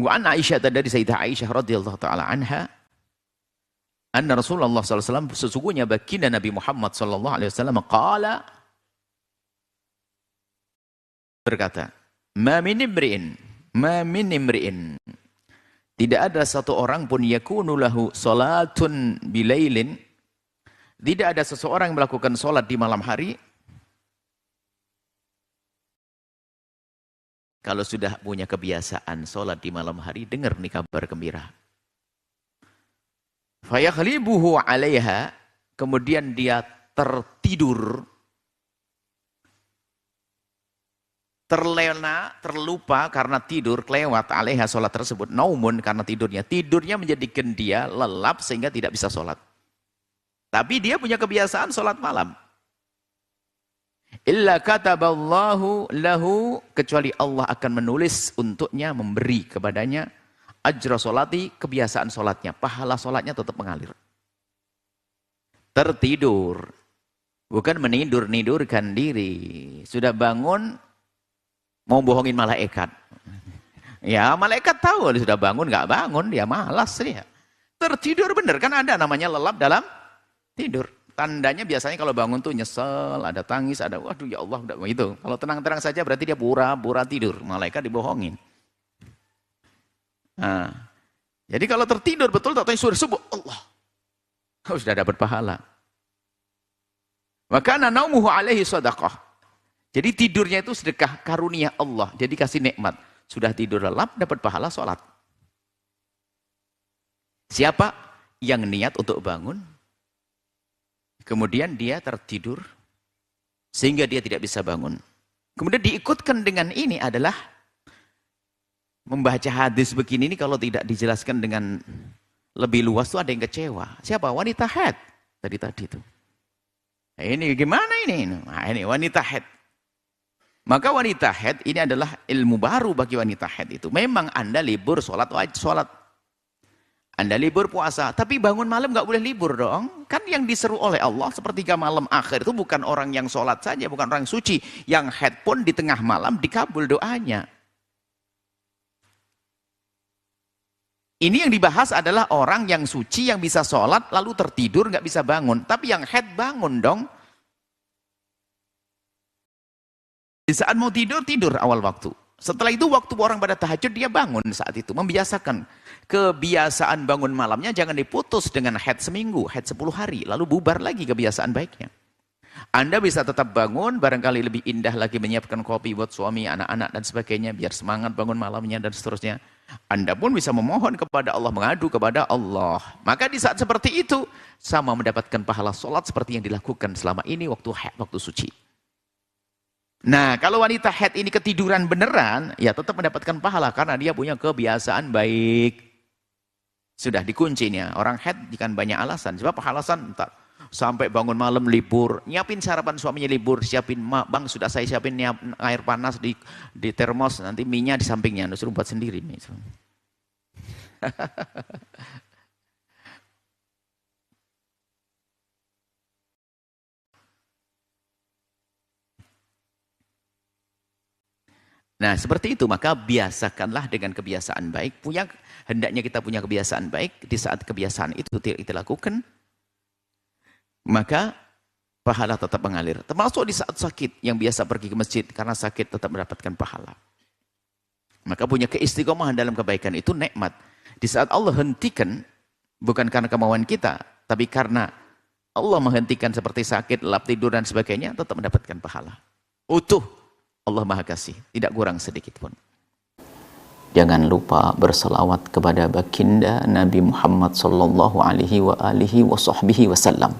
Wa an Aisyah, dari Sayyidah Aisyah radhiyallahu taala anha, anna Rasulullah SAW, sesungguhnya baginda Nabi Muhammad SAW qala, berkata, ma min imri'in, tidak ada satu orang pun yakunu lahu salatun bilailin, tidak ada seseorang yang melakukan salat di malam hari, kalau sudah punya kebiasaan salat di malam hari, dengar nih kabar gembira. Fayakhlibuhu 'alaiha, kemudian dia tertidur, terlena, terlupa karena tidur, kelewat 'alaiha, salat tersebut, naumun, karena tidurnya menjadikan dia lelap sehingga tidak bisa salat. Tapi dia punya kebiasaan salat malam. Illa kataballahu lahu, kecuali Allah akan menulis untuknya, memberi kepadanya ajra sholati, kebiasaan sholatnya, pahala sholatnya tetap mengalir. Tertidur, bukan menidur-nidurkan diri. Sudah bangun, mau bohongin malaikat. Ya, malaikat tahu sudah bangun, nggak bangun, dia malas dia. Tertidur bener, kan ada namanya lelap dalam tidur. Tandanya biasanya kalau bangun tuh nyesel, ada tangis, ada waduh ya Allah, udah begitu. Kalau tenang-tenang saja berarti dia pura-pura tidur, malaikat dibohongin. Nah, jadi kalau tertidur betul tak tanya subuh Allah, sudah dapat pahala. Maka naumuhu alaihi sadaqah. Jadi tidurnya itu sedekah karunia Allah, jadi kasih nikmat. Sudah tidur lelap dapat pahala sholat. Siapa yang niat untuk bangun, kemudian dia tertidur sehingga dia tidak bisa bangun. Kemudian diikutkan dengan ini adalah membaca hadis begini ini, kalau tidak dijelaskan dengan lebih luas tuh ada yang kecewa. Siapa? Wanita haid tadi itu. Nah, ini gimana ini? Nah, ini wanita haid. Maka wanita haid ini adalah ilmu baru bagi wanita haid itu. Memang Anda libur sholat, wajib sholat. Anda libur puasa, tapi bangun malam nggak boleh libur dong. Kan yang diseru oleh Allah sepertiga malam akhir itu bukan orang yang sholat saja, bukan orang suci. Yang haid pun di tengah malam dikabul doanya. Ini yang dibahas adalah orang yang suci yang bisa sholat lalu tertidur nggak bisa bangun. Tapi yang haid bangun dong. Di saat mau tidur, tidur awal waktu. Setelah itu waktu orang pada tahajud dia bangun saat itu. Membiasakan. Kebiasaan bangun malamnya jangan diputus dengan haid seminggu, haid 10 hari. Lalu bubar lagi kebiasaan baiknya. Anda bisa tetap bangun, barangkali lebih indah lagi menyiapkan kopi buat suami, anak-anak dan sebagainya. Biar semangat bangun malamnya dan seterusnya. Anda pun bisa memohon kepada Allah, mengadu kepada Allah. Maka di saat seperti itu, sama mendapatkan pahala sholat seperti yang dilakukan selama ini waktu haid, waktu suci. Nah, kalau wanita haid ini ketiduran beneran, ya tetap mendapatkan pahala karena dia punya kebiasaan baik. Sudah dikuncinya. Orang haid kan banyak alasan. Sebab alasan entar sampai bangun malam libur, nyiapin sarapan suaminya libur, siapin bang sudah saya siapin air panas di termos, nanti minyak di sampingnya, suruh buat sendiri. Nah, seperti itu, maka biasakanlah dengan kebiasaan baik. Hendaknya kita punya kebiasaan baik. Di saat kebiasaan itu kita lakukan, maka pahala tetap mengalir. Termasuk di saat sakit, yang biasa pergi ke masjid karena sakit tetap mendapatkan pahala. Maka punya keistiqomahan dalam kebaikan itu nikmat. Di saat Allah hentikan, bukan karena kemauan kita, tapi karena Allah menghentikan seperti sakit, lap tidur dan sebagainya, tetap mendapatkan pahala. Utuh. Allah Maha Kasih, tidak kurang sedikit pun. Jangan lupa berselawat kepada baginda Nabi Muhammad sallallahu alaihi wa alihi wa sahbihi wasallam.